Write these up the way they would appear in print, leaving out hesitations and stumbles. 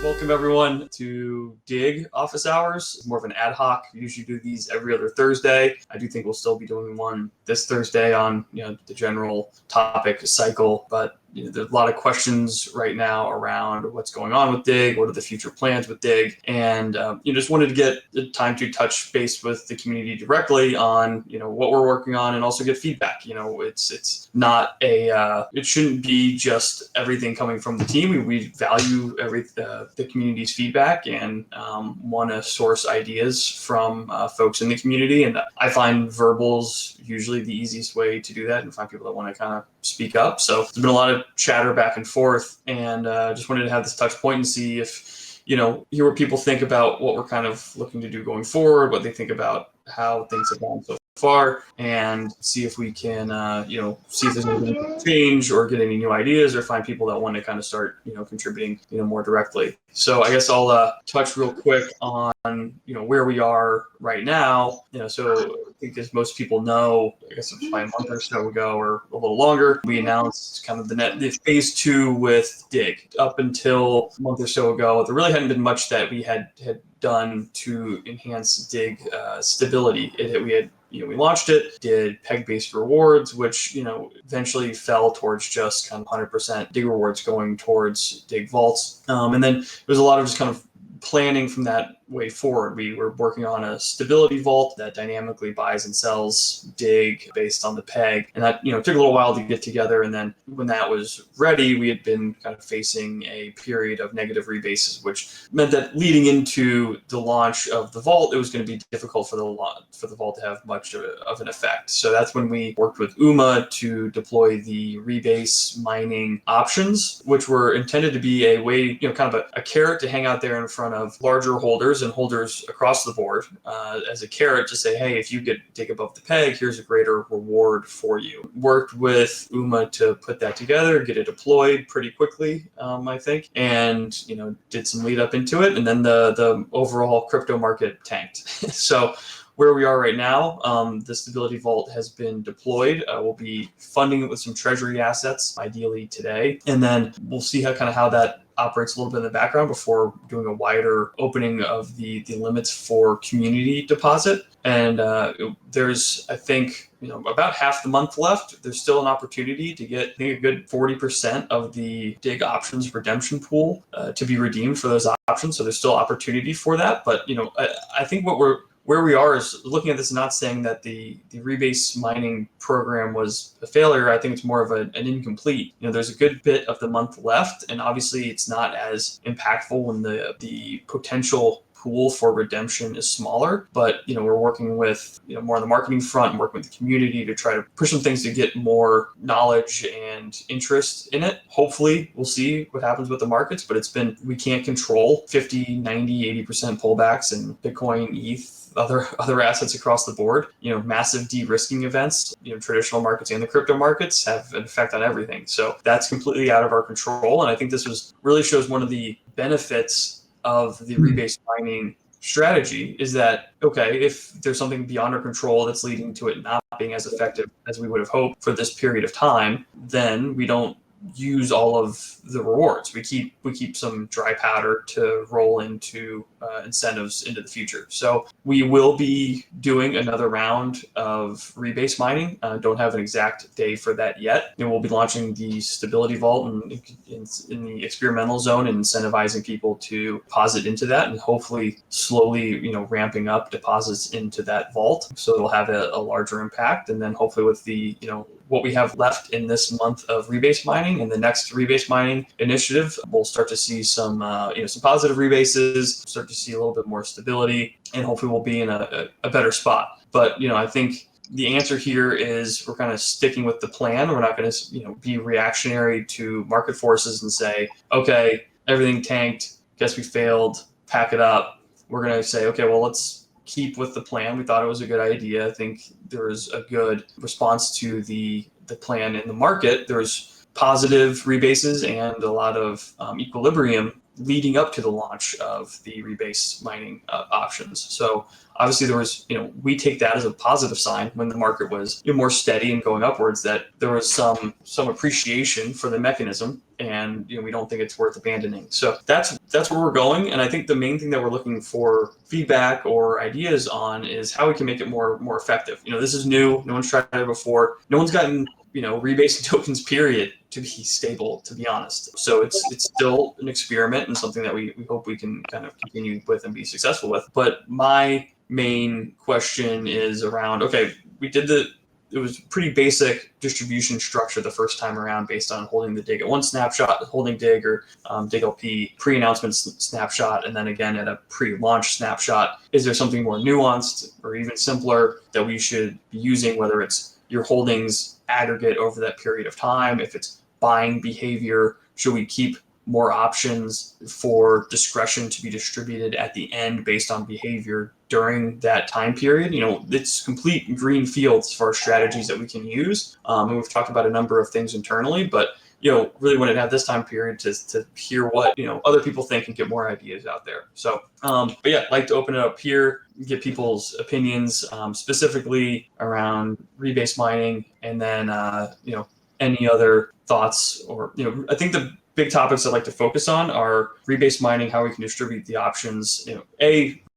Welcome everyone to DIGG office hours. It's more of an ad hoc. We usually do these every other Thursday. I do think we'll still be doing one this Thursday on the general topic cycle, but there's a lot of questions right now around what's going on with DIGG, what are the future plans with DIGG, and just wanted to get the time to touch base with the community directly on what we're working on and also get feedback. It's not it shouldn't be just everything coming from the team. We value the community's feedback and want to source ideas from folks in the community, and I find verbals usually the easiest way to do that and find people that want to kind of speak up. So there's been a lot of chatter back and forth, and just wanted to have this touch point and see if hear what people think about what we're kind of looking to do going forward, what they think about how things have gone so far, and see if we can see if there's anything to change or get any new ideas or find people that want to kind of start contributing more directly. So I guess I'll touch real quick on where we are right now. So I think as most people know, I guess it was probably a month or so ago or a little longer, we announced kind of the phase 2 with DIGG. Up until a month or so ago, there really hadn't been much that we had done to enhance DIGG stability. We launched it, did peg-based rewards, which eventually fell towards just kind of 100% DIGG rewards going towards DIGG vaults, and then there was a lot of just kind of planning from that way forward. We were working on a stability vault that dynamically buys and sells DIGG based on the peg, and that took a little while to get together. And then when that was ready, we had been kind of facing a period of negative rebases, which meant that leading into the launch of the vault, it was going to be difficult for the vault to have much of an effect. So that's when we worked with UMA to deploy the rebase mining options, which were intended to be a way, kind of a carrot to hang out there in front of larger holders and holders across the board as a carrot to say, hey, if you get DIGG above the peg, here's a greater reward for you. Worked with UMA to put that together, get it deployed pretty quickly, I think, and did some lead up into it, and then the overall crypto market tanked. So where we are right now, the Stability Vault has been deployed. We'll be funding it with some treasury assets, ideally today, and then we'll see how that operates a little bit in the background before doing a wider opening of the limits for community deposit. And there's, I think, about half the month left. There's still an opportunity to get, I think, a good 40% of the DIGG options redemption pool to be redeemed for those options. So there's still opportunity for that. But I think where we are is looking at this, not saying that the rebase mining program was a failure. I think it's more of an incomplete. There's a good bit of the month left, and obviously it's not as impactful when the potential pool for redemption is smaller, but we're working with more on the marketing front and working with the community to try to push some things to get more knowledge and interest in it. Hopefully we'll see what happens with the markets, but we can't control 50, 90, 80% pullbacks in Bitcoin, ETH, other assets across the board. Massive de-risking events, traditional markets and the crypto markets have an effect on everything. So that's completely out of our control. And I think this really shows one of the benefits of the rebase mining strategy is that, okay, if there's something beyond our control that's leading to it not being as effective as we would have hoped for this period of time, then we don't use all of the rewards. We keep some dry powder to roll into incentives into the future. So we will be doing another round of rebase mining. Don't have an exact day for that yet. And we'll be launching the Stability Vault in the experimental zone and incentivizing people to deposit into that, and hopefully slowly ramping up deposits into that vault so it'll have a larger impact. And then hopefully with the what we have left in this month of rebase mining and the next rebase mining initiative, we'll start to see some some positive rebases, start to see a little bit more stability, and hopefully we'll be in a better spot. But I think the answer here is we're kind of sticking with the plan. We're not going to be reactionary to market forces and say, okay, everything tanked, guess we failed, pack it up. We're going to say, okay, well, let's keep with the plan. We thought it was a good idea. I think there was a good response to the plan in the market. There's positive rebases and a lot of equilibrium leading up to the launch of the rebase mining options. So obviously there was, we take that as a positive sign when the market was more steady and going upwards, that there was some appreciation for the mechanism, and we don't think it's worth abandoning. So that's where we're going. And I think the main thing that we're looking for feedback or ideas on is how we can make it more effective. This is new. No one's tried it before. No one's gotten rebasing tokens period to be stable, to be honest. So it's still an experiment and something that we hope we can kind of continue with and be successful with. But my main question is around, okay, it was pretty basic distribution structure the first time around, based on holding the DIGG at one snapshot, holding DIGG or DIGG LP pre-announcement snapshot, and then again at a pre-launch snapshot. Is there something more nuanced or even simpler that we should be using, whether it's your holdings aggregate over that period of time, if it's buying behavior, should we keep more options for discretion to be distributed at the end based on behavior during that time period? It's complete green fields for strategies that we can use. And we've talked about a number of things internally, but really wanted to have this time period to hear what other people think and get more ideas out there. So, but yeah, I'd like to open it up here, get people's opinions, specifically around rebase mining, and then any other thoughts or I think the big topics I'd like to focus on are rebase mining, how we can distribute the options.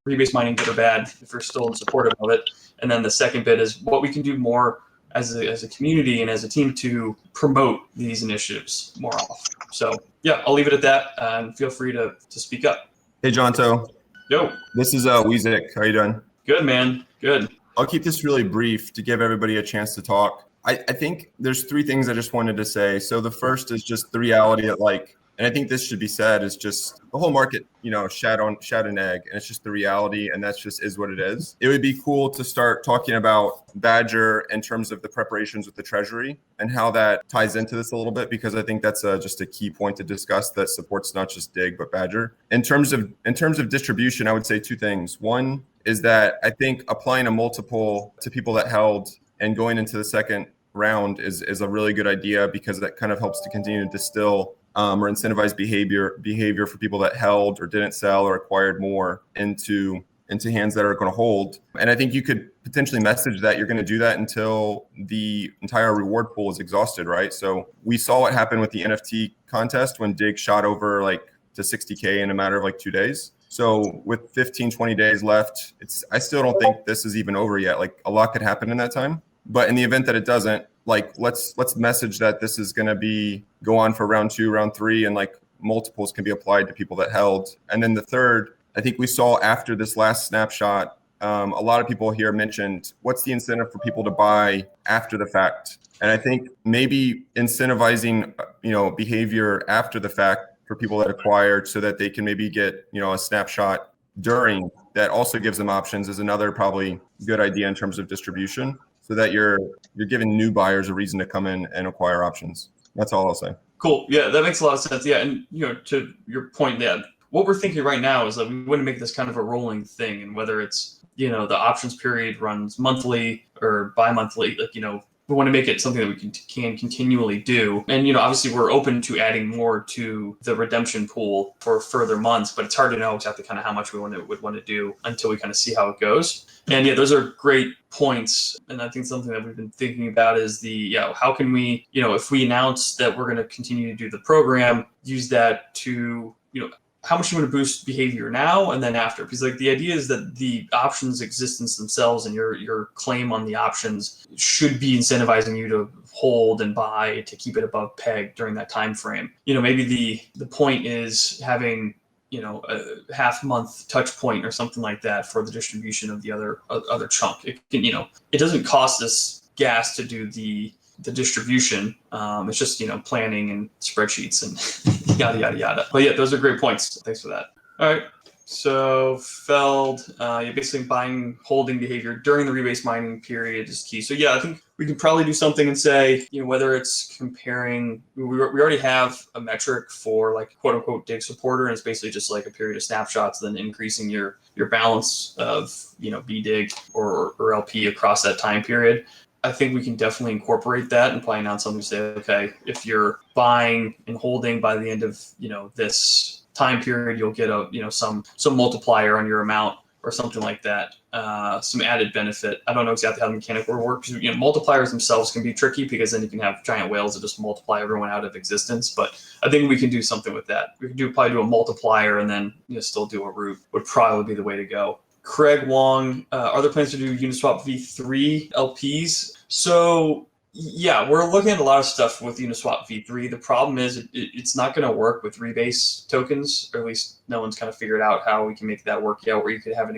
Rebase mining, good or bad, if we're still supportive of it. And then the second bit is what we can do more as a community and as a team to promote these initiatives more often. So yeah, I'll leave it at that, and feel free to speak up. Hey, Jonto. Yo. This is Weezik. How you doing? Good, man. Good. I'll keep this really brief to give everybody a chance to talk. I think there's three things I just wanted to say. So the first is just the reality that, and I think this should be said, is just the whole market, shat an egg, and it's just the reality, and that's just is what it is. It would be cool to start talking about Badger in terms of the preparations with the Treasury and how that ties into this a little bit, because I think that's just a key point to discuss that supports not just DIGG but Badger. In terms of distribution, I would say two things. One is that I think applying a multiple to people that held and going into the second round is a really good idea, because that kind of helps to continue to distill or incentivize behavior for people that held or didn't sell or acquired more into hands that are going to hold. And I think you could potentially message that you're going to do that until the entire reward pool is exhausted, right? So we saw what happened with the NFT contest when DIGG shot over to 60K in a matter of 2 days. So with 15, 20 days left, I still don't think this is even over yet. A lot could happen in that time. But in the event that it doesn't, let's message that this is going to go on for round 2, round 3, and multiples can be applied to people that held. And then the third, I think we saw after this last snapshot, a lot of people here mentioned what's the incentive for people to buy after the fact. And I think maybe incentivizing, behavior after the fact for people that acquired, so that they can maybe get, a snapshot during that also gives them options, is another probably good idea in terms of distribution, so that you're giving new buyers a reason to come in and acquire options. That's all I'll say. Cool. Yeah, that makes a lot of sense. Yeah, and to your point, yeah, what we're thinking right now is that we want to make this kind of a rolling thing, and whether it's the options period runs monthly or bi-monthly, we want to make it something that we can continually do. And, obviously we're open to adding more to the redemption pool for further months, but it's hard to know exactly kind of how much we would want to do until we kind of see how it goes. And yeah, those are great points. And I think something that we've been thinking about is how can we, if we announce that we're going to continue to do the program, use that to, how much you want to boost behavior now and then after, because the idea is that the options existence themselves and your claim on the options should be incentivizing you to hold and buy to keep it above peg during that time frame. Maybe the point is having a half month touch point or something like that for the distribution of the other chunk. It can, it doesn't cost us gas to do the distribution. It's just, planning and spreadsheets and yada, yada, yada. But yeah, those are great points. Thanks for that. All right. So Feld, you're basically holding behavior during the rebase mining period is key. So yeah, I think we can probably do something and say, whether it's comparing, we already have a metric for quote unquote DIGG supporter, and it's basically just a period of snapshots, then increasing your balance of, BDIGG or LP across that time period. I think we can definitely incorporate that and probably announce something to say, okay, if you're buying and holding by the end of, this time period, you'll get some multiplier on your amount or something like that. Some added benefit. I don't know exactly how the mechanic will work. Multipliers themselves can be tricky because then you can have giant whales that just multiply everyone out of existence. But I think we can do something with that. We can probably do a multiplier and then still do a root would probably be the way to go. Craig Wong, are there plans to do Uniswap v3 LPs? So yeah, we're looking at a lot of stuff with Uniswap v3. The problem is it's not going to work with rebase tokens, or at least no one's kind of figured out how we can make that work yet, where you could have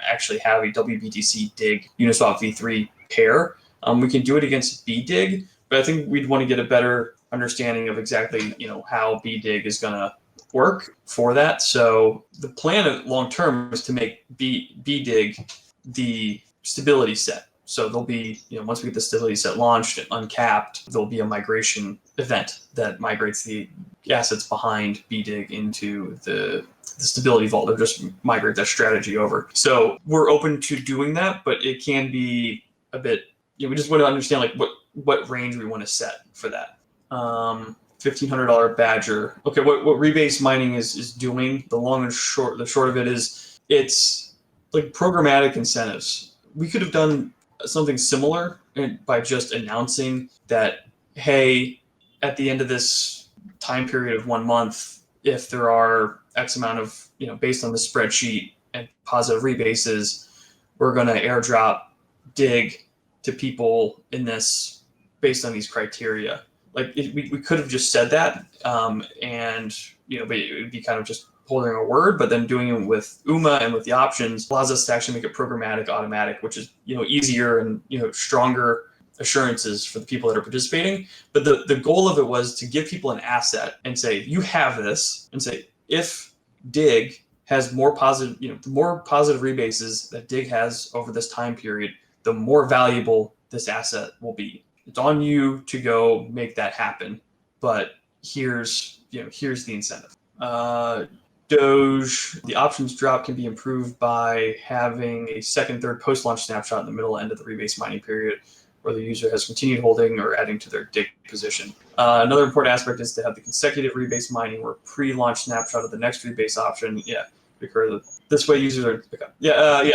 actually have a WBTC DIGG Uniswap v3 pair. We can do it against BDIGG, but I think we'd want to get a better understanding of exactly how BDIGG is going to work for that. So the plan long term is to make BDIGG the stability set. So there'll be, once we get the stability set launched and uncapped, there'll be a migration event that migrates the assets behind BDIGG into the stability vault, or just migrate that strategy over. So we're open to doing that, but it can be a bit, we just want to understand what range we want to set for that. $1,500 Badger. Okay, what rebase mining is doing, the short of it is it's like programmatic incentives. We could have done something similar by just announcing that, hey, at the end of this time period of 1 month, if there are X amount of, based on the spreadsheet and positive rebases, we're going to airdrop DIGG to people in this based on these criteria. We could have just said that, but it would be kind of just holding our word, but then doing it with UMA and with the options allows us to actually make it programmatic, automatic, which is easier and stronger assurances for the people that are participating. But the goal of it was to give people an asset and say, you have this, and say, if DIGG has more positive, the more positive rebases that DIGG has over this time period, the more valuable this asset will be. It's on you to go make that happen, but here's the incentive. Doge, the options drop can be improved by having a second, third post-launch snapshot in the middle end of the rebase mining period, where the user has continued holding or adding to their DIGG position. Another important aspect is to have the consecutive rebase mining or pre-launch snapshot of the next rebase option. Yeah, because this way users are.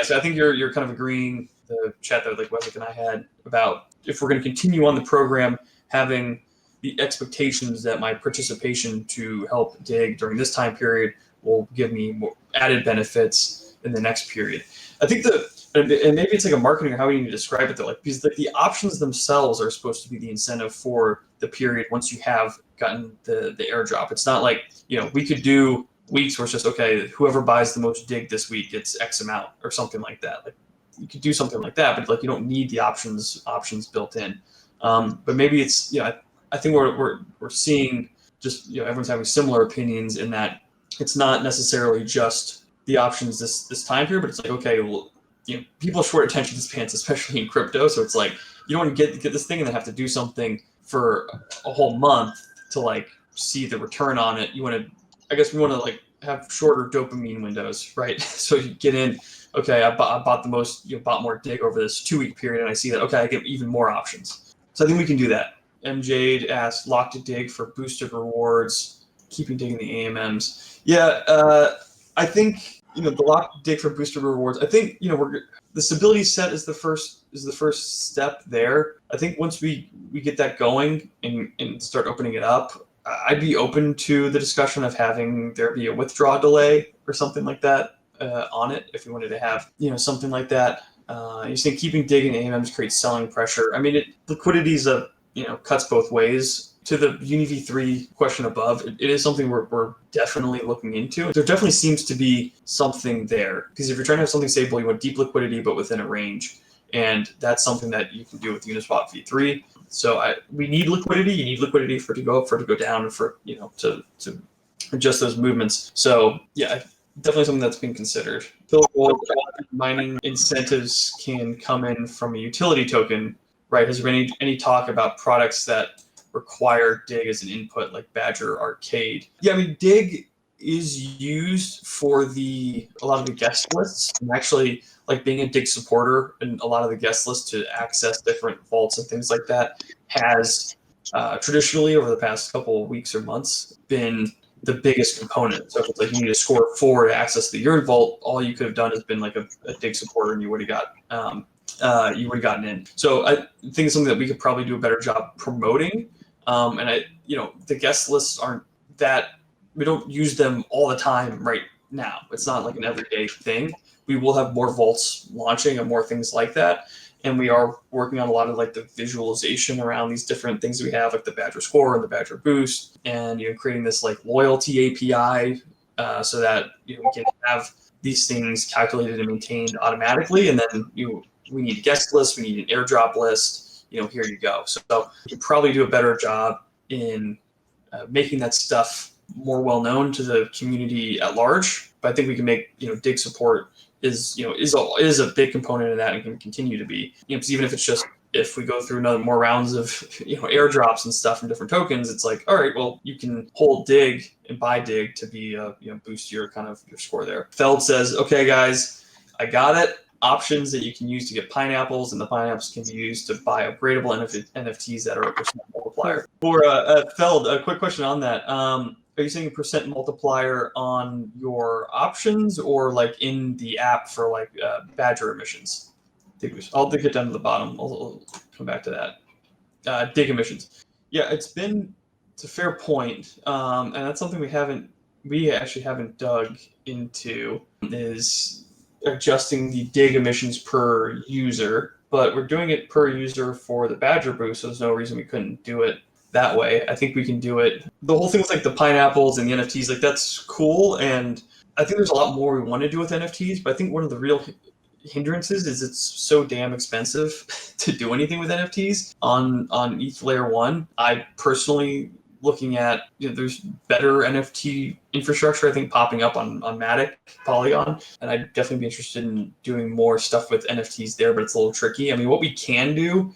So I think you're kind of agreeing the chat that Wesley and I had about if we're going to continue on the program, having the expectations that my participation to help DIGG during this time period will give me more added benefits in the next period. I think and maybe it's like a marketing or how you need to describe it though, because the options themselves are supposed to be the incentive for the period once you have gotten the airdrop. It's not like, we could do weeks where it's just, okay, whoever buys the most DIGG this week gets X amount or something like that. You could do something like that, but you don't need the options built in. But maybe it's, I think we're seeing just, everyone's having similar opinions in that it's not necessarily just the options this time period, but it's like, okay, well, people have short attention spans, especially in crypto. So it's like, you don't want to get this thing and then have to do something for a whole month to see the return on it. We want to have shorter dopamine windows, right? So you get in, okay, I bought the most, bought more DIGG over this 2-week period, and I see that, okay, I get even more options. So I think we can do that. MJ asked, lock to DIGG for boosted rewards, keeping DIGG in the AMMs. Yeah, I think the lock to DIGG for boosted rewards. I think the stability set is the first step there. I think once we get that going and start opening it up, I'd be open to the discussion of having there be a withdrawal delay or something like that on it if we wanted to have something like that. You're saying keeping DIGG in AMMs creates selling pressure. I mean, liquidity is cuts both ways. To the UniV3 question above, it is something we're definitely looking into. There definitely seems to be something there, because if you're trying to have something stable, you want deep liquidity, but within a range. And that's something that you can do with Uniswap v3. So we need liquidity. You need liquidity for it to go up, for it to go down, and for to adjust those movements. So yeah, definitely something that's being considered. Mining incentives can come in from a utility token, right? Has there been any talk about products that require DIGG as an input, like Badger Arcade? Yeah, I mean, DIGG is used for a lot of the guest lists, and actually being a DIGG supporter and a lot of the guest lists to access different vaults and things like that has traditionally over the past couple of weeks or months been the biggest component. So if it's like you need to score 4 to access the urine vault, all you could have done is been like a DIGG supporter, and you would have gotten in. So I think it's something that we could probably do a better job promoting. And the guest lists aren't that, we don't use them all the time right now. It's not like an everyday thing. We will have more vaults launching and more things like that. And we are working on a lot of like the visualization around these different things we have, like the Badger Score and the Badger Boost, and creating this like loyalty API so that we can have these things calculated and maintained automatically. And then we need a guest list, we need an airdrop list. Here you go. So we can probably do a better job in making that stuff more well known to the community at large. But I think we can make DIGG support is a big component of that, and can continue to be. Because even if it's just, if we go through more rounds of airdrops and stuff from different tokens, it's like, all right, well, you can hold DIGG and buy DIGG to be boost your kind of your score there. Feld says, okay guys, I got it. Options that you can use to get pineapples, and the pineapples can be used to buy upgradable NFTs that are a percent multiplier. For Feld, a quick question on that. Are you saying a percent multiplier on your options, or like in the app for like Badger emissions? I'll dig it down to the bottom. I'll come back to that. DIGG emissions. Yeah, it's a fair point, and that's something we actually haven't dug into, is adjusting the DIGG emissions per user, but we're doing it per user for the Badger Boost, so there's no reason we couldn't do it that way. I think we can do it. The whole thing with like the pineapples and the NFTs, like that's cool, and I think there's a lot more we want to do with NFTs, but I think one of the real hindrances is it's so damn expensive to do anything with NFTs on ETH layer 1. I personally, looking at, there's better NFT infrastructure, I think, popping up on Matic, Polygon, and I'd definitely be interested in doing more stuff with NFTs there, but it's a little tricky. I mean, what we can do,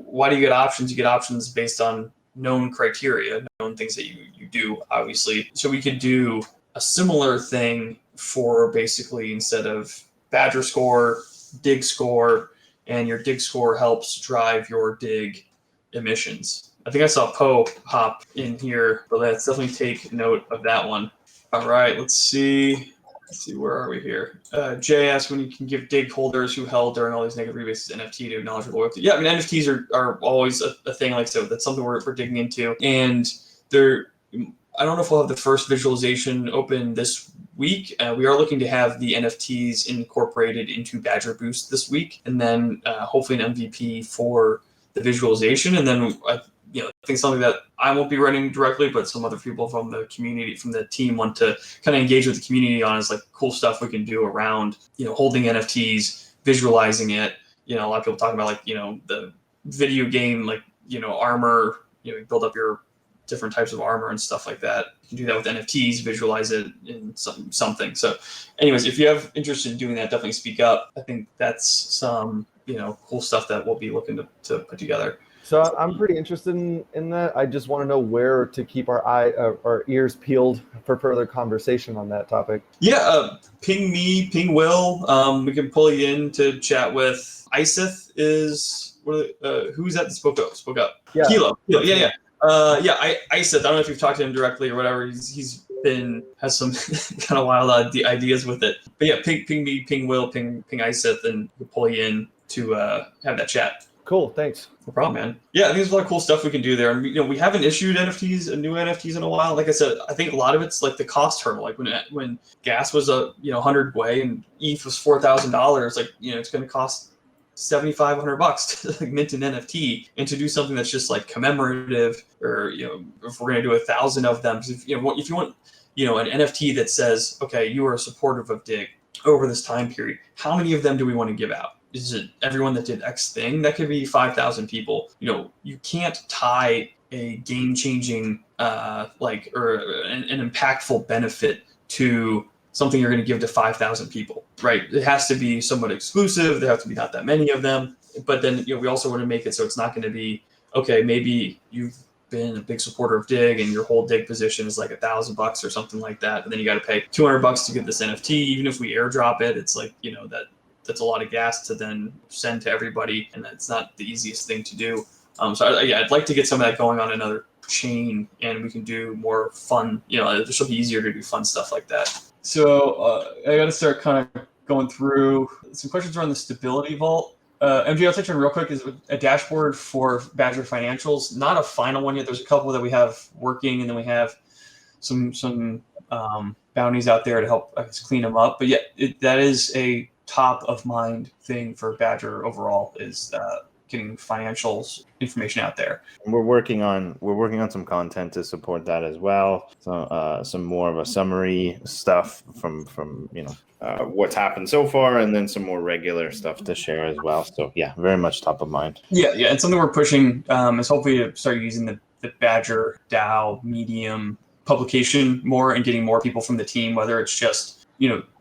why do you get options? You get options based on known criteria, known things that you do, obviously. So we could do a similar thing for basically, instead of Badger Score, DIGG Score, and your DIGG Score helps drive your DIGG emissions. I think I saw Poe hop in here, but let's definitely take note of that one. All right, let's see, where are we here? Jay asked when you can give DIGG holders who held during all these negative rebates NFT to acknowledge your loyalty. Yeah, I mean, NFTs are always a thing, like so. That's something we're digging into. And I don't know if we'll have the first visualization open this week. We are looking to have the NFTs incorporated into Badger Boost this week, and then hopefully an MVP for the visualization. And then I think something that I won't be running directly, but some other people from the community, from the team, want to kind of engage with the community on, is like cool stuff we can do around, holding NFTs, visualizing it. A lot of people talking about like, the video game, like, armor, you build up your different types of armor and stuff like that. You can do that with NFTs, visualize it in something. So anyways, if you have interest in doing that, definitely speak up. I think that's some, cool stuff that we'll be looking to put together. So I'm pretty interested in that. I just want to know where to keep our ears peeled for further conversation on that topic. Yeah, ping me, ping Will. We can pull you in to chat with. Iseth is who's that spoke up? Yeah. Kilo. Yeah. Iseth. I don't know if you've talked to him directly or whatever. Has some kind of wild ideas with it. But yeah, ping me, ping Will, ping Iseth, and we'll pull you in to have that chat. Cool, thanks. No problem, man. Yeah, I think there's a lot of cool stuff we can do there. And we haven't issued new NFTs in a while. Like I said, I think a lot of it's like the cost hurdle. Like when gas was 100 way and ETH was $4,000, like it's going to cost $7,500 to like mint an NFT, and to do something that's just like commemorative, or if we're going to do 1,000 of them, if you want an NFT that says, okay, you are supportive of DIGG over this time period, how many of them do we want to give out? Is it everyone that did X thing? That could be 5,000 people. You can't tie a game-changing or an impactful benefit to something you're going to give to 5,000 people, right? It has to be somewhat exclusive. There have to be not that many of them. But then we also want to make it so it's not going to be, okay, maybe you've been a big supporter of DIGG and your whole DIGG position is like $1,000 or something like that, and then you got to pay $200 to get this NFT. Even if we airdrop it, it's like that's a lot of gas to then send to everybody, and that's not the easiest thing to do. So I'd like to get some of that going on another chain, and we can do more fun. This will be easier to do fun stuff like that. So I got to start kind of going through some questions around the stability vault. MJ, I'll touch on real quick is a dashboard for Badger financials. Not a final one yet. There's a couple that we have working, and then we have some bounties out there to help clean them up. But yeah, that is a top of mind thing for Badger overall is getting financials information out there. We're working on some content to support that as well. So some more of a summary stuff from what's happened so far, and then some more regular stuff to share as well. So yeah, very much top of mind. Yeah, and something we're pushing is hopefully to start using the Badger DAO Medium publication more and getting more people from the team, whether it's just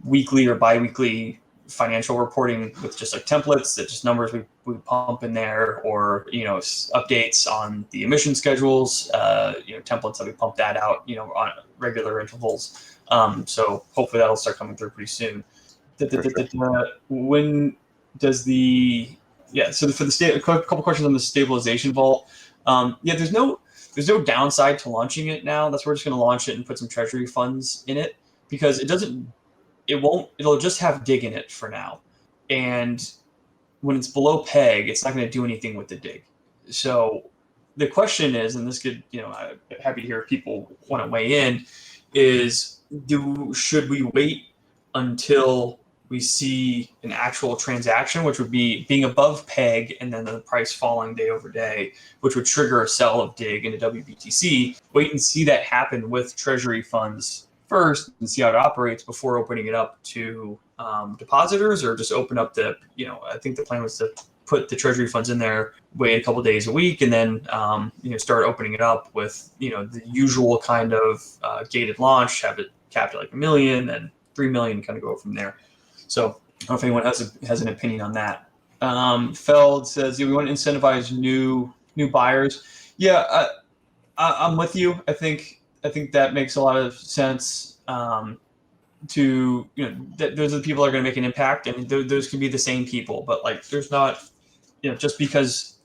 weekly or bi-weekly financial reporting with just like templates that just numbers we pump in there, or updates on the emission schedules, templates that we pump that out on regular intervals. So hopefully that'll start coming through pretty soon. When does so for the a couple questions on the stabilization vault. There's no downside to launching it now. That's why we're just going to launch it and put some treasury funds in it, because it'll just have DIGG in it for now. And when it's below PEG, it's not going to do anything with the DIGG. So the question is, and this could, I'm happy to hear if people want to weigh in, is should we wait until we see an actual transaction, which would be being above PEG and then the price falling day over day, which would trigger a sell of DIGG into WBTC, wait and see that happen with treasury funds first and see how it operates before opening it up to depositors, or just open up I think the plan was to put the treasury funds in there, wait a couple days a week, and then start opening it up with the usual kind of gated launch, have it capped at like $1 million and $3 million, kind of go from there. So I don't know if anyone has an opinion on that. Feld says we want to incentivize new buyers. Yeah, I'm with you. I think that makes a lot of sense. Those are the people that are going to make an impact, and those can be the same people. But like, there's not, just because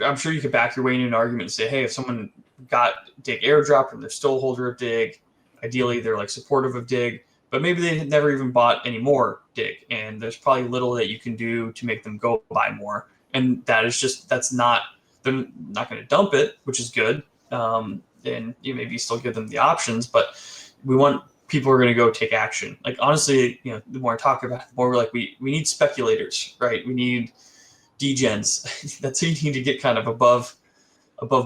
I'm sure you could back your way into an argument and say, hey, if someone got DIGG airdropped and they're still a holder of DIGG, ideally they're like supportive of DIGG, but maybe they had never even bought any more DIGG, and there's probably little that you can do to make them go buy more. And they're not going to dump it, which is good. And you maybe still give them the options, but we want people who are going to go take action. Like, honestly, the more I talk about it, the more we're like, we need speculators, right? We need degens. That's who you need to get kind of above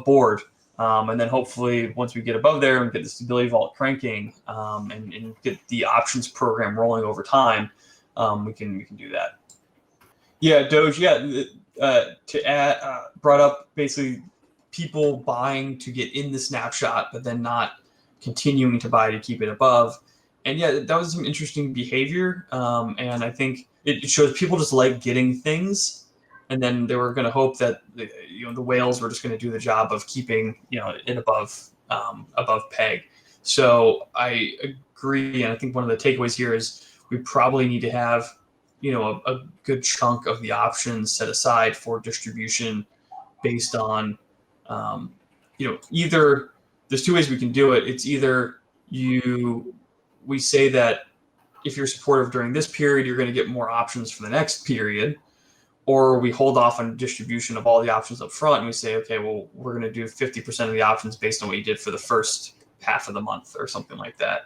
board. And then hopefully once we get above there and get the stability vault cranking, and get the options program rolling over time, we can do that. Yeah, Doge. Yeah, to add, brought up basically people buying to get in the snapshot, but then not continuing to buy to keep it above. And yeah, that was some interesting behavior. And I think it shows people just like getting things, and then they were going to hope that the whales were just going to do the job of keeping it above PEG. So I agree, and I think one of the takeaways here is we probably need to have a good chunk of the options set aside for distribution based on either there's two ways we can do it. It's either we say that if you're supportive during this period, you're going to get more options for the next period, or we hold off on distribution of all the options up front and we say, okay, well, we're going to do 50% of the options based on what you did for the first half of the month or something like that.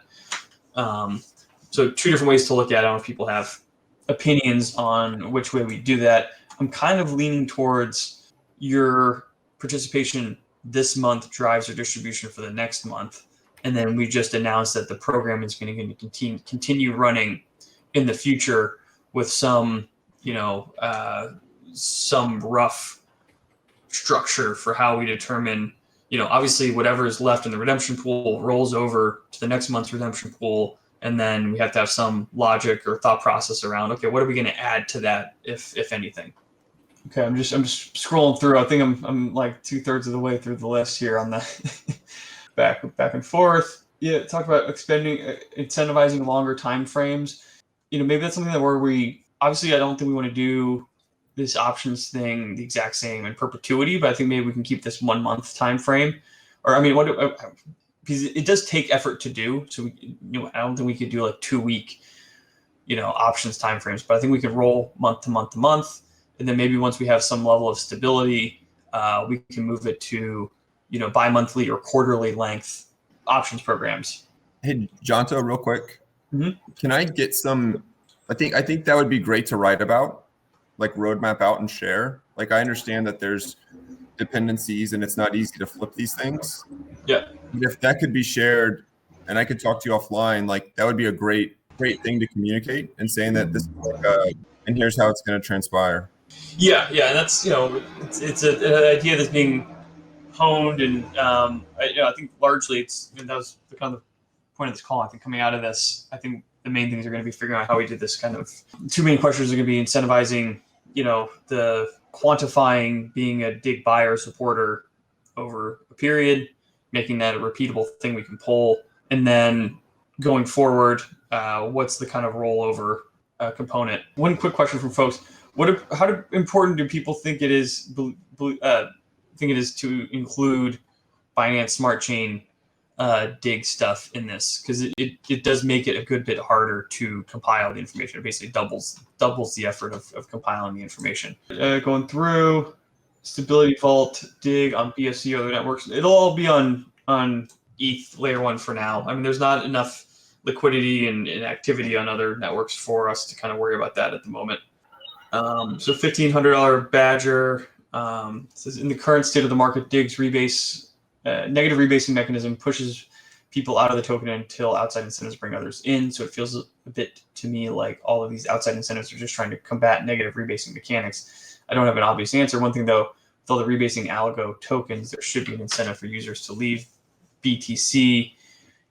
So two different ways to look at it. I don't know if people have opinions on which way we do that. I'm kind of leaning towards your participation this month drives our distribution for the next month. And then we just announced that the program is going to continue running in the future with some rough structure for how we determine, obviously whatever is left in the redemption pool rolls over to the next month's redemption pool. And then we have to have some logic or thought process around, okay, what are we going to add to that, if anything? Okay, I'm just scrolling through. I think I'm like 2/3 of the way through the list here on the back and forth. Yeah, talk about incentivizing longer time frames. Maybe that's something that obviously I don't think we want to do this options thing the exact same in perpetuity, but I think maybe we can keep this 1 month time frame or I mean, because it does take effort to do. So I don't think we could do like 2-week, options timeframes, but I think we could roll month to month to month, and then maybe once we have some level of stability, we can move it to, bi-monthly or quarterly length options programs. Hey, Jonto, real quick, Mhm. Can I get some? I think that would be great to write about, like roadmap out and share. Like I understand that there's dependencies and it's not easy to flip these things. Yeah. But if that could be shared, and I could talk to you offline, like that would be a great thing to communicate and saying that this is like and here's how it's going to transpire. Yeah, and that's it's an idea that's being honed, and I think largely that was the kind of point of this call. I think coming out of this, I think the main things are going to be figuring out how we do this kind of. Two main questions are going to be incentivizing, the quantifying being a DIGG buyer supporter over a period, making that a repeatable thing we can pull, and then going forward, what's the kind of rollover component? One quick question from folks: how important do people think it is? Think it is to include Binance Smart Chain DIGG stuff in this, because it does make it a good bit harder to compile the information. It basically doubles the effort of compiling the information. Going through Stability Vault, DIGG on BSC other networks. It'll all be on ETH layer 1 for now. I mean, there's not enough liquidity and activity on other networks for us to kind of worry about that at the moment. So $1,500 Badger. Says in the current state of the market, DIGG's negative rebasing mechanism pushes people out of the token until outside incentives bring others in. So it feels a bit to me like all of these outside incentives are just trying to combat negative rebasing mechanics. I don't have an obvious answer. One thing though, with all the rebasing algo tokens, there should be an incentive for users to leave BTC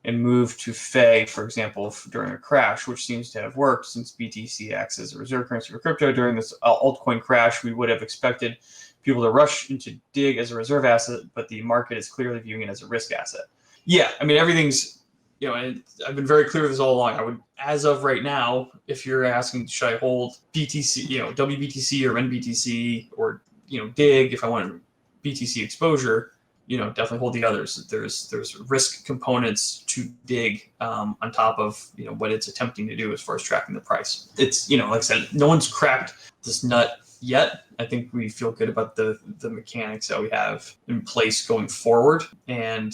and move to FE, for example, during a crash, which seems to have worked since BTC acts as a reserve currency for crypto. During this altcoin crash, we would have expected people to rush into DIGG as a reserve asset, but the market is clearly viewing it as a risk asset. Yeah, I mean, everything's, and I've been very clear with this all along. I would, as of right now, if you're asking, should I hold BTC, WBTC or NBTC or, DIGG, if I want BTC exposure, definitely hold the others. There's risk components to DIGG on top of, what it's attempting to do as far as tracking the price. It's, like I said, no one's cracked this nut yet. I think we feel good about the mechanics that we have in place going forward, and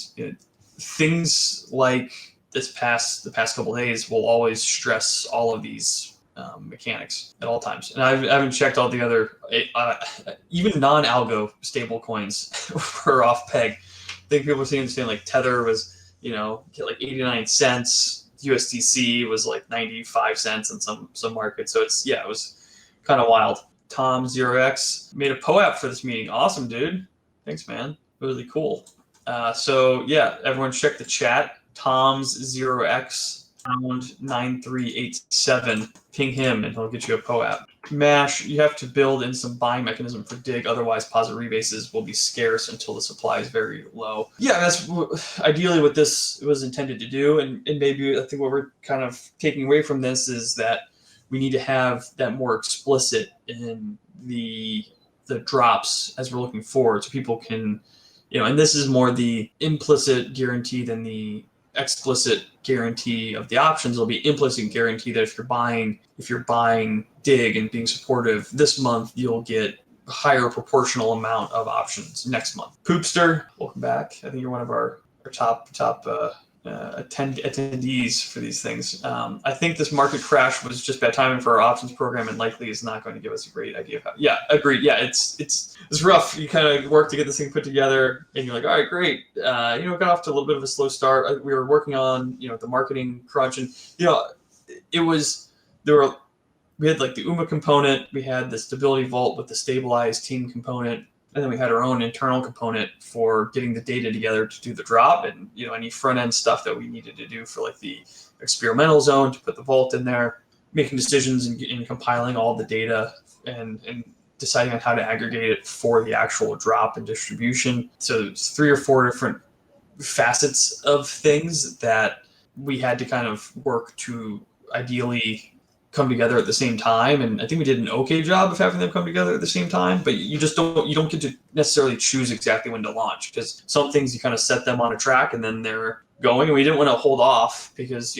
things like the past couple of days will always stress all of these mechanics at all times. And I haven't checked all the other even non-algo stable coins were off peg. I think people are saying like Tether was get like 89 cents, USDC was like 95 cents in some markets. So it was kind of wild. Tom 0x made a POAP for this meeting. Awesome, dude. Thanks, man. Really cool. So yeah, everyone check the chat. Tom's 0x pound 9387. Ping him and he'll get you a POAP. Mash, you have to build in some buying mechanism for DIGG, otherwise positive rebases will be scarce until the supply is very low. Yeah, that's ideally what this was intended to do, and maybe I think what we're kind of taking away from this is that we need to have that more explicit in the drops as we're looking forward, so people can, and this is more the implicit guarantee than the explicit guarantee of the options. It'll be implicit guarantee that if you're buying DIGG and being supportive this month, you'll get a higher proportional amount of options next month. Poopster, welcome back. I think you're one of our top attendees for these things. I think this market crash was just bad timing for our options program and likely is not going to give us a great idea of how. Yeah, agreed. Yeah, it's rough. You kind of work to get this thing put together and you're like, all right, great. Got off to a little bit of a slow start. We were working on, the marketing crunch, and, we had like the UMA component, we had the Stability Vault with the stabilized team component, and then we had our own internal component for getting the data together to do the drop, and any front end stuff that we needed to do for like the experimental zone to put the vault in there, making decisions and compiling all the data and deciding on how to aggregate it for the actual drop and distribution. So it's 3 or 4 different facets of things that we had to kind of work to ideally come together at the same time, and I think we did an okay job of having them come together at the same time. But you just don't get to necessarily choose exactly when to launch, because some things you kind of set them on a track and then they're going, and we didn't want to hold off because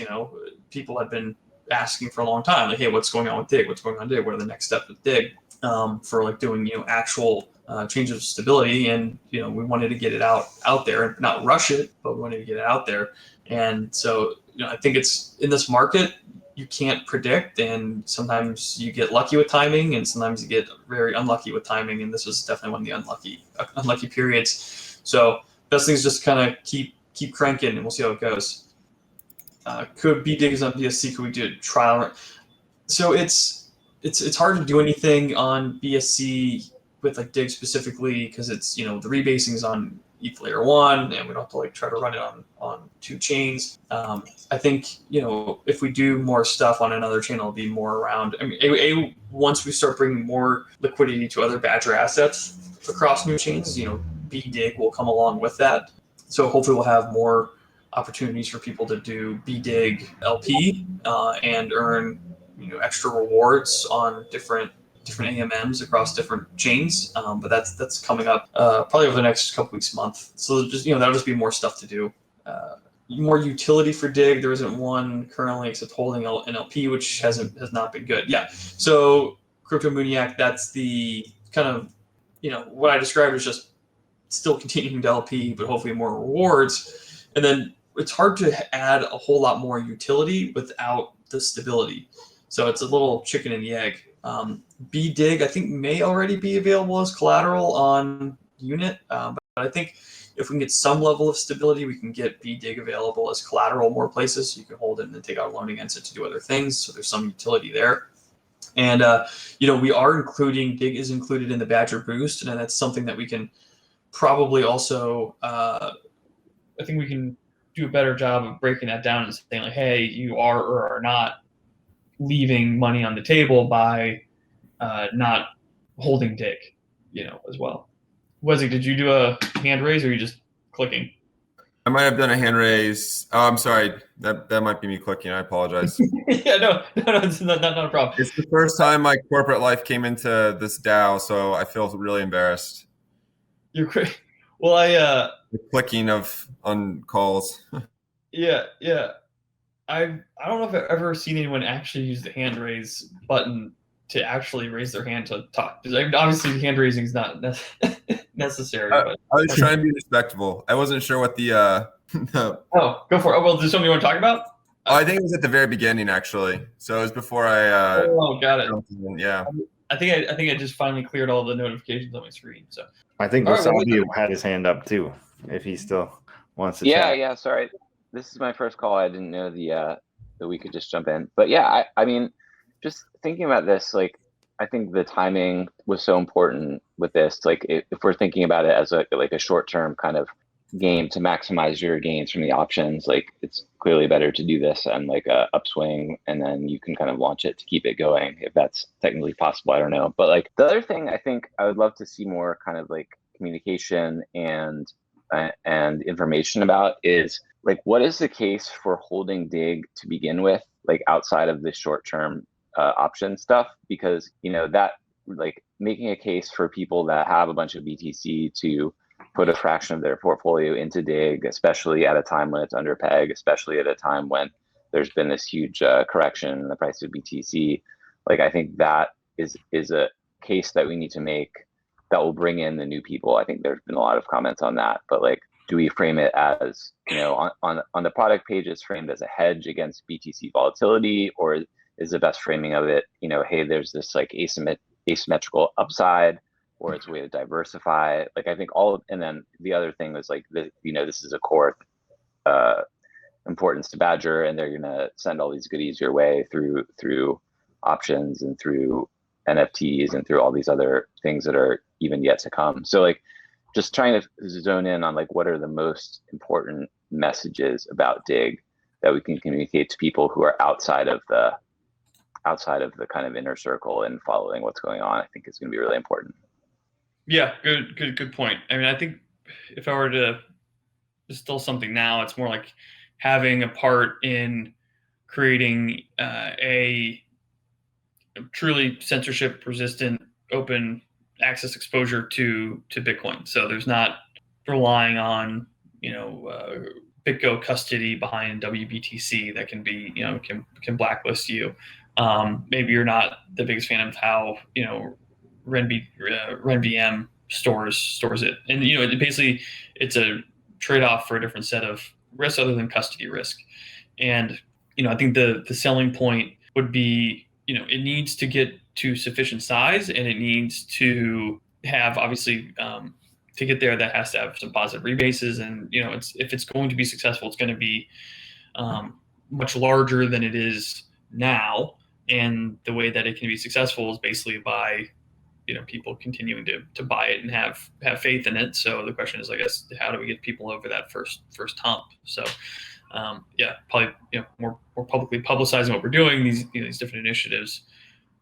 people had been asking for a long time, like, hey, what's going on with DIGG? What's going on with DIGG? What are the next steps with DIGG? For like doing actual changes of stability, and we wanted to get it out there and not rush it, but we wanted to get it out there. And so I think it's in this market, you can't predict, and sometimes you get lucky with timing and sometimes you get very unlucky with timing, and this was definitely one of the unlucky periods. So best thing is just kind of keep cranking, and we'll see how it goes. Could BDIGGs on BSC, could we do a trial? So it's hard to do anything on BSC with like DIGG specifically, because it's the rebasing is on ETH layer 1, and we don't have to like try to run it on 2 chains. I think if we do more stuff on another chain, it'll be more around. I mean, once we start bringing more liquidity to other Badger assets across new chains, BDIGG will come along with that. So hopefully we'll have more opportunities for people to do BDIGG LP and earn extra rewards on different AMMs across different chains, but that's coming up probably over the next couple weeks, month. So just that'll just be more stuff to do. More utility for DIGG. There isn't one currently except holding an LP, which has not been good. Yeah. So Crypto Mooniac, that's the kind of what I described is just still continuing to LP, but hopefully more rewards. And then it's hard to add a whole lot more utility without the stability. So it's a little chicken and the egg. BDIGG, I think, may already be available as collateral on Unit, but I think if we can get some level of stability, we can get BDIGG available as collateral more places. So you can hold it and then take out a loan against it to do other things. So there's some utility there. And we are including DIGG is included in the Badger Boost, and that's something that we can probably also. I think we can do a better job of breaking that down and saying like, hey, you are or are not leaving money on the table by not holding DIGG, as well. Wezzy, did you do a hand raise or are you just clicking? I might have done a hand raise. Oh, I'm sorry. That might be me clicking. I apologize. Yeah, no, it's not a problem. It's the first time my corporate life came into this DAO, so I feel really embarrassed. You're great. Well, the clicking on calls. Yeah. I don't know if I've ever seen anyone actually use the hand raise button to actually raise their hand to talk. Because obviously hand raising is not necessary. But I was trying to be respectful. I wasn't sure what the Oh, go for it. Oh, well, is there something you want to talk about? I think it was at the very beginning, actually. So it was before I. Got it. Yeah. I think I just finally cleared all the notifications on my screen. So I think Wasabi had his hand up too, if he still wants to. Yeah. Sorry, this is my first call. I didn't know that we could just jump in. But yeah, I mean, just thinking about this, like, I think the timing was so important with this. Like, if we're thinking about it as a short-term kind of game to maximize your gains from the options, like, it's clearly better to do this on like a upswing, and then you can kind of launch it to keep it going, if that's technically possible. I don't know. But like, the other thing I think I would love to see more kind of like communication and information about is like, what is the case for holding DIGG to begin with, like outside of the short-term option stuff? Because that, like, making a case for people that have a bunch of BTC to put a fraction of their portfolio into DIGG, especially at a time when it's under peg, especially at a time when there's been this huge correction in the price of BTC. Like, I think that is a case that we need to make that will bring in the new people. I think there's been a lot of comments on that, but like, do we frame it as, on the product page, it's framed as a hedge against BTC volatility, or is the best framing of it, hey, there's this like asymmetrical upside, or it's a way to diversify? Like, I think and then the other thing was like, this is a core importance to Badger, and they're gonna send all these goodies your way through options and through NFTs and through all these other things that are even yet to come. So like, just trying to zone in on like, what are the most important messages about DIGG that we can communicate to people who are outside of the kind of inner circle and following what's going on. I think is going to be really important. Yeah, good point. I mean, I think if I were to distill something now, it's more like having a part in creating a truly censorship resistant, open access exposure to Bitcoin. So there's not relying on BitGo custody behind WBTC that can be can blacklist you. Maybe you're not the biggest fan of how RenVM stores it, and it's a trade-off for a different set of risks other than custody risk. And I think the selling point would be it needs to get to sufficient size, and it needs to have obviously to get there that has to have some positive rebases, and if it's going to be successful, it's going to be much larger than it is now. And the way that it can be successful is basically by people continuing to buy it and have faith in it. So the question is, I guess, how do we get people over that first hump? So probably more publicly publicizing what we're doing, these different initiatives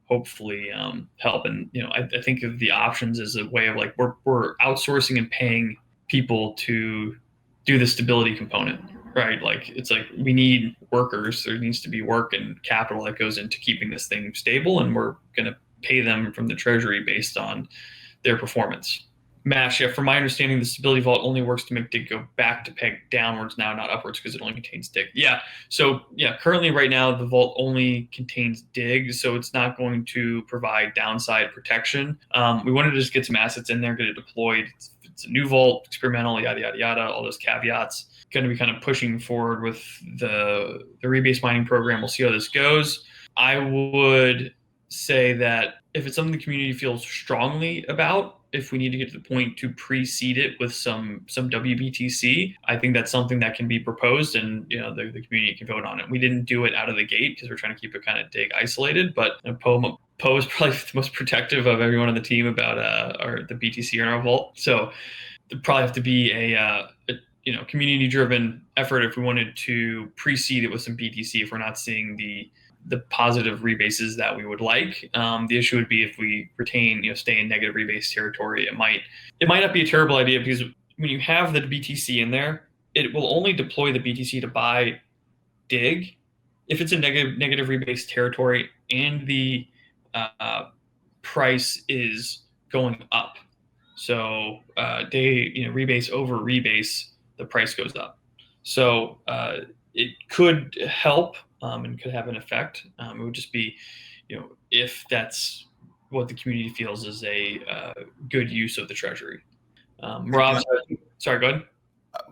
hopefully help. And I think of the options as a way of like we're outsourcing and paying people to do the stability component, right? Like it's like we need workers. There needs to be work and capital that goes into keeping this thing stable, and we're going to pay them from the treasury based on their performance. Mash, from my understanding, the stability vault only works to make DIGG go back to peg downwards now, not upwards, because it only contains DIGG. Currently right now, the vault only contains DIGG, so it's not going to provide downside protection. We wanted to just get some assets in there, get it deployed. It's a new vault, experimental, yada, yada, yada, all those caveats. Going to be kind of pushing forward with the rebase mining program. We'll see how this goes. I would say that if it's something the community feels strongly about, if we need to get to the point to pre-seed it with some WBTC, I think that's something that can be proposed, and the community can vote on it. We didn't do it out of the gate because we're trying to keep it kind of DIGG isolated, but Poe is probably the most protective of everyone on the team about the BTC in our vault. So there probably have to be a community-driven effort if we wanted to pre-seed it with some BTC if we're not seeing the positive rebases that we would like. The issue would be if we stay in negative rebase territory. It might not be a terrible idea, because when you have the BTC in there, it will only deploy the BTC to buy DIGG if it's in negative rebase territory and the price is going up. So rebase over rebase, the price goes up. So it could help and could have an effect. It would just be, if that's what the community feels is a good use of the treasury. Rob, sorry, go ahead.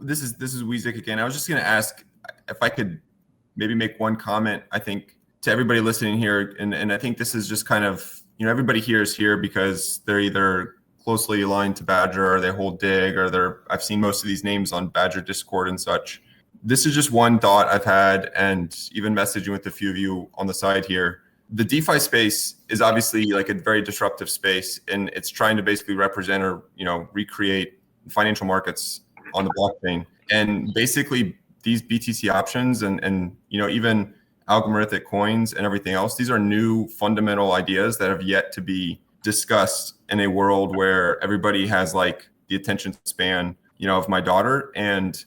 This is Weezik again. I was just going to ask if I could maybe make one comment, I think, to everybody listening here. And I think this is just kind of, everybody here is here because they're either closely aligned to Badger, or they hold DIGG, or I've seen most of these names on Badger Discord and such. This is just one thought I've had, and even messaging with a few of you on the side here. The DeFi space is obviously like a very disruptive space, and it's trying to basically represent or recreate financial markets on the blockchain. And basically these BTC options and even algorithmic coins and everything else, these are new fundamental ideas that have yet to be discussed in a world where everybody has like the attention span of my daughter and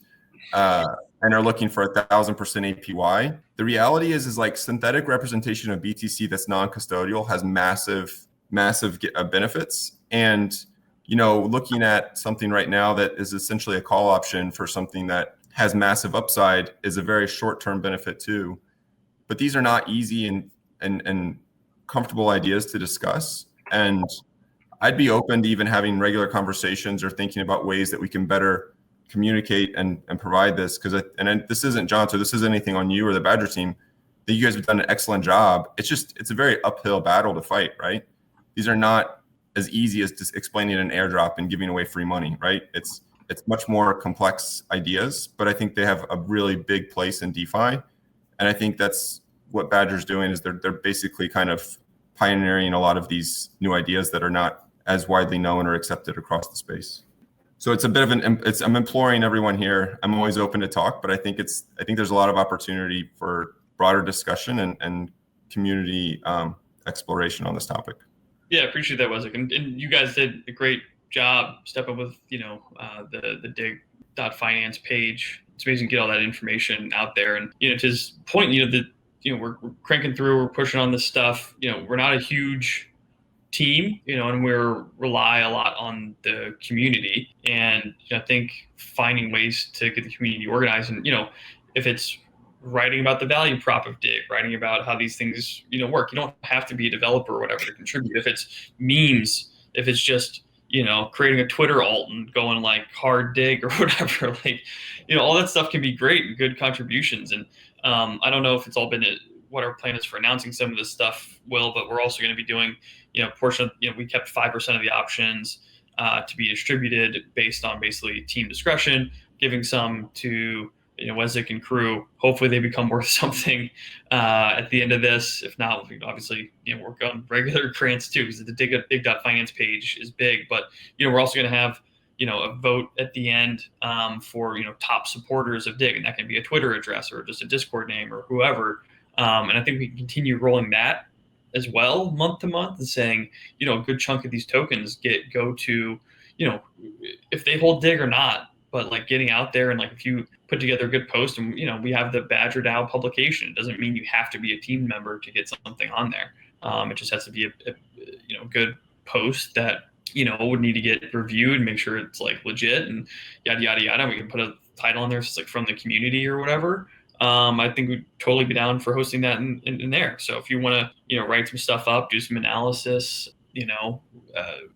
are looking for 1,000% APY. The reality is like synthetic representation of BTC that's non-custodial has massive benefits. And looking at something right now that is essentially a call option for something that has massive upside is a very short-term benefit too. But these are not easy and comfortable ideas to discuss. And I'd be open to even having regular conversations or thinking about ways that we can better communicate and provide this, because this isn't John, so this isn't anything on you or the Badger team. That you guys have done an excellent job. It's a very uphill battle to fight, right? These are not as easy as just explaining an airdrop and giving away free money, right? It's much more complex ideas, but I think they have a really big place in DeFi, and I think that's what Badger's doing is they're basically kind of pioneering a lot of these new ideas that are not as widely known or accepted across the space. So it's a bit of I'm imploring everyone here. I'm always open to talk, but I think there's a lot of opportunity for broader discussion and community exploration on this topic. Yeah, appreciate that, Wesley. And you guys did a great job stepping with the dig.finance page. It's amazing to get all that information out there. And to his point, we're cranking through, we're pushing on this stuff. We're not a huge team, and we're rely a lot on the community. And I think finding ways to get the community organized, and if it's writing about the value prop of DIGG, writing about how these things work. You don't have to be a developer or whatever to contribute. If it's memes, if it's just creating a Twitter alt and going like hard dig or whatever, like all that stuff can be great and good contributions. And I don't know if it's all been what our plan is for announcing some of this stuff, Will, but we're also going to be doing portion of, we kept 5% of the options to be distributed based on basically team discretion, giving some to Wesdick and crew. Hopefully they become worth something at the end of this. If not, we obviously work on regular grants too, because the dig.finance page is big. But we're also going to have a vote at the end for top supporters of DIGG, and that can be a Twitter address or just a Discord name or whoever. And I think we can continue rolling that as well month to month, and saying a good chunk of these tokens go to if they hold DIGG or not. But like getting out there and like if you put together a good post, and we have the Badger DAO publication, it doesn't mean you have to be a team member to get something on there. It just has to be a good post that would need to get reviewed and make sure it's like legit and yada yada yada. We can put a title on there, so it's like from the community or whatever. I think we'd totally be down for hosting that in there. So if you want to write some stuff up, do some analysis,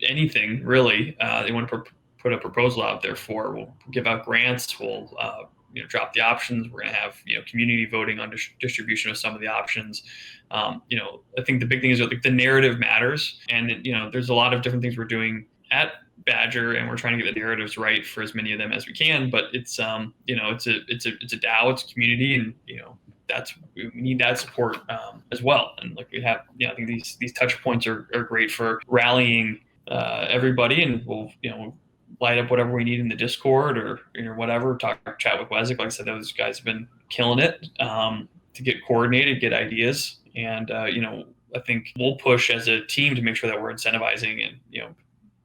anything really, they want to put a proposal out there for. We'll give out grants. We'll drop the options. We're going to have community voting on distribution of some of the options. I think the big thing is that the narrative matters, and there's a lot of different things we're doing at Badger, and we're trying to get the narratives right for as many of them as we can. But it's it's a DAO, it's a community, and we need that support as well. And like we have, I think these touch points are great for rallying everybody, and we'll light up whatever we need in the Discord or whatever. Chat with Wesdick. Like I said, those guys have been killing it to get coordinated, get ideas, and I think we'll push as a team to make sure that we're incentivizing and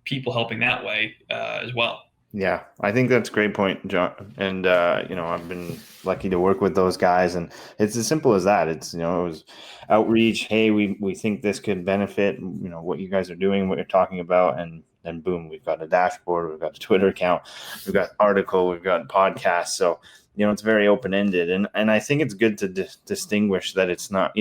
people helping that way as well. Yeah, I think that's a great point, John. And I've been lucky to work with those guys, and it's as simple as that. It's it was outreach. Hey, we think this could benefit what you guys are doing, what you're talking about, and then boom, we've got a dashboard, we've got a Twitter account, we've got article, we've got podcasts. So it's very open-ended, and I think it's good to distinguish that it's not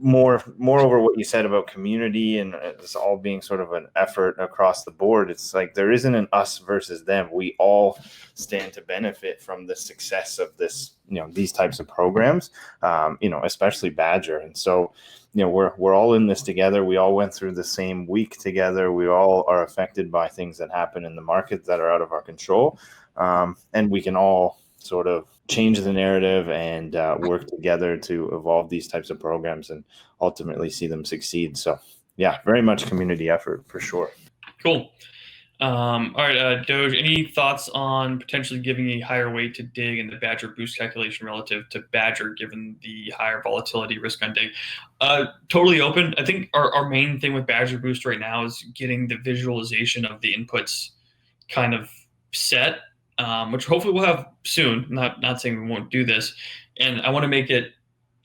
moreover what you said about community and it's all being sort of an effort across the board. It's like there isn't an us versus them. We all stand to benefit from the success of this these types of programs, especially Badger. And so we're all in this together. We all went through the same week together. We all are affected by things that happen in the market that are out of our control, and we can all sort of change the narrative and work together to evolve these types of programs and ultimately see them succeed. So yeah, very much community effort for sure. Cool. All right, Doge, any thoughts on potentially giving a higher weight to DIGG in the Badger boost calculation relative to Badger, given the higher volatility risk on DIGG? Totally open. I think our main thing with Badger boost right now is getting the visualization of the inputs kind of set, which hopefully we'll have soon. Not saying we won't do this. And I want to make it,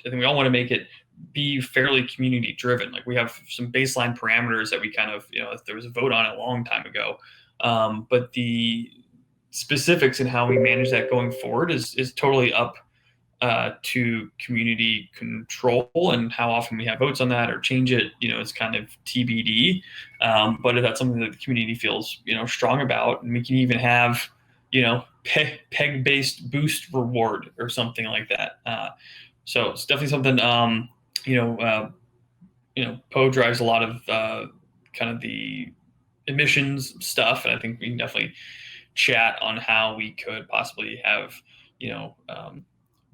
I think we all want to make it be fairly community driven. Like we have some baseline parameters that we kind of, there was a vote on it a long time ago. But the specifics and how we manage that going forward is totally up to community control, and how often we have votes on that or change it, it's kind of TBD. But if that's something that the community feels, strong about, and we can even have, peg-based boost reward or something like that. So it's definitely something, Poe drives a lot of kind of the emissions stuff, and I think we can definitely chat on how we could possibly have,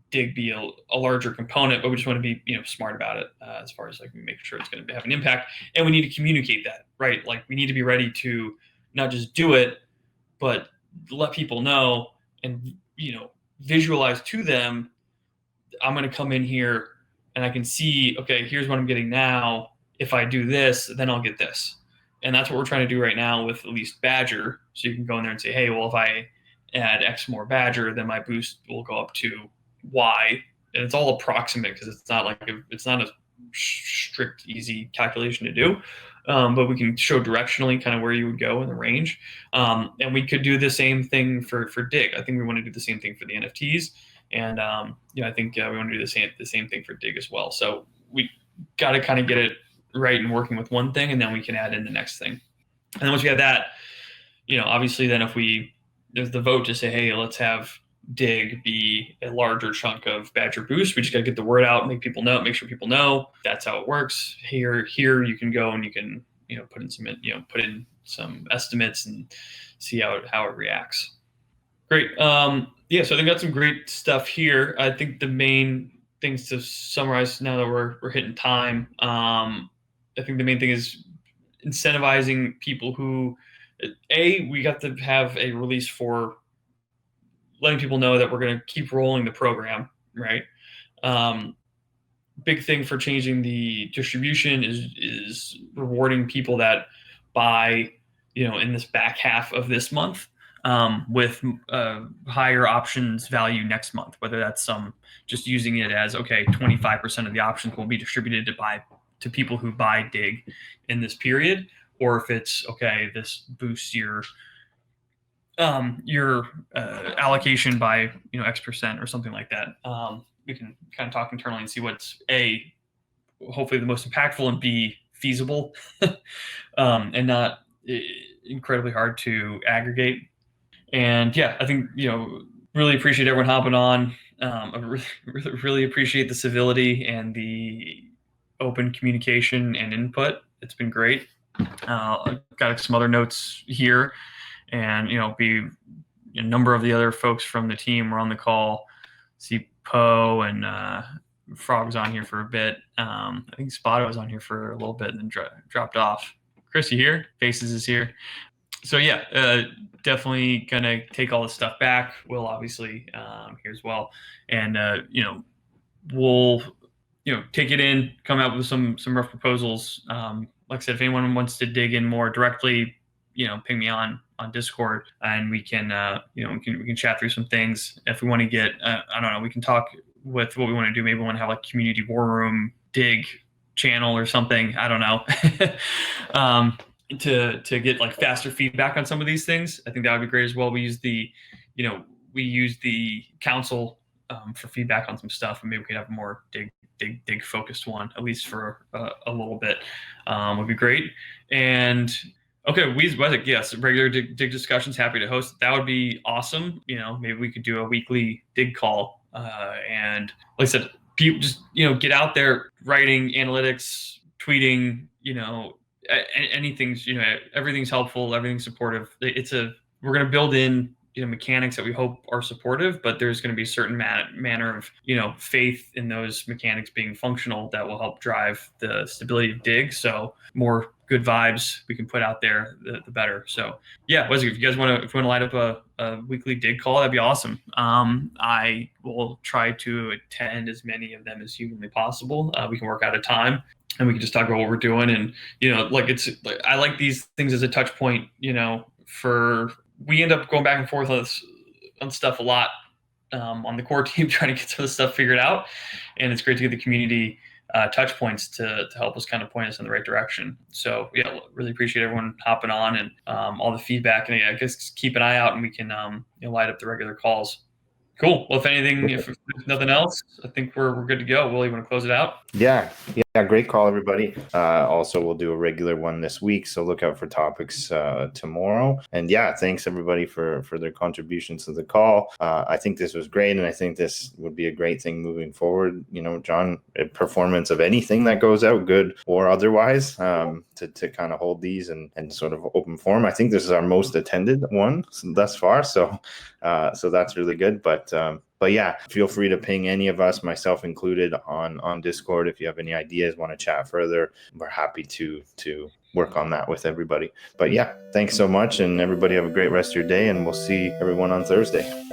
DIGG be a larger component, but we just want to be, smart about it as far as like we make sure it's going to have an impact, and we need to communicate that, right? Like we need to be ready to not just do it, but let people know and, visualize to them, I'm going to come in here and I can see, okay, here's what I'm getting now. If I do this, then I'll get this. And that's what we're trying to do right now with at least Badger. So you can go in there and say, hey, well, if I add X more Badger, then my boost will go up to Y and it's all approximate because it's not like it's not a strict, easy calculation to do. But we can show directionally kind of where you would go in the range. And we could do the same thing for DIGG. I think we want to do the same thing for the NFTs. And I think we want to do the same thing for DIGG as well. So we got to kind of get it right and working with one thing, and then we can add in the next thing. And then once we have that, obviously then if there's the vote to say, hey, let's have DIGG be a larger chunk of Badger Boost. We just got to get the word out, make sure people know that's how it works. Here you can go and you can, put in some estimates and see how it reacts. Great. So I think that's some great stuff here. I think the main things to summarize now that we're hitting time. I think the main thing is incentivizing people who, we got to have a release for letting people know that we're going to keep rolling the program, right? Big thing for changing the distribution is rewarding people that buy, in this back half of this month, with higher options value next month, whether that's just using it as, okay, 25% of the options will be distributed to people who buy DIGG in this period, or if it's, okay, this boosts your allocation by X% or something like that. We can kind of talk internally and see what's hopefully the most impactful, and B, feasible, and not incredibly hard to aggregate. And I think really appreciate everyone hopping on. I really appreciate the civility and the open communication and input. It's been great. I've got some other notes here. And a number of the other folks from the team were on the call. See Poe and Frog was on here for a bit. I think Spotto was on here for a little bit and then dropped off. Chris, you here? Faces is here. So definitely gonna take all this stuff back. Will obviously here as well, and we'll take it in, come out with some rough proposals. Like I said, if anyone wants to dig in more directly, ping me on Discord, and we can we can chat through some things. If we want to get I don't know, we can talk with what we want to do. Maybe we want to have like community war room DIGG channel or something. I don't know. To get like faster feedback on some of these things. I think that would be great as well. We use the council for feedback on some stuff, and maybe we could have a more DIGG focused one, at least for a little bit. Would be great. And okay, Weezy, yes, regular DIGG discussions, happy to host. That would be awesome. Maybe we could do a weekly DIGG call. And like I said, people just, get out there writing analytics, tweeting, anything's, everything's helpful, everything's supportive. We're going to build in, mechanics that we hope are supportive, but there's going to be a certain manner of, faith in those mechanics being functional that will help drive the stability of DIGG. So more good vibes we can put out there, the better. So Wesley, if you guys want to line up a weekly DIGG call, that'd be awesome. I will try to attend as many of them as humanly possible. We can work out a time, and we can just talk about what we're doing. And, I like these things as a touch point, we end up going back and forth on stuff a lot on the core team, trying to get some of the stuff figured out. And it's great to get the community touch points to help us kind of point us in the right direction. So really appreciate everyone hopping on and all the feedback. And I guess keep an eye out, and we can light up the regular calls. Cool. Well, if nothing else, I think we're good to go. Will, you want to close it out? Yeah. Great call, everybody. Also, we'll do a regular one this week, so look out for topics tomorrow. And thanks everybody for their contributions to the call. I think this was great, and I think this would be a great thing moving forward. John, performance of anything that goes out, good or otherwise, to kind of hold these and sort of open forum. I think this is our most attended one thus far, so that's really good. But feel free to ping any of us, myself included, on Discord if you have any ideas, want to chat further. We're happy to work on that with everybody. But thanks so much, and everybody have a great rest of your day, and we'll see everyone on Thursday.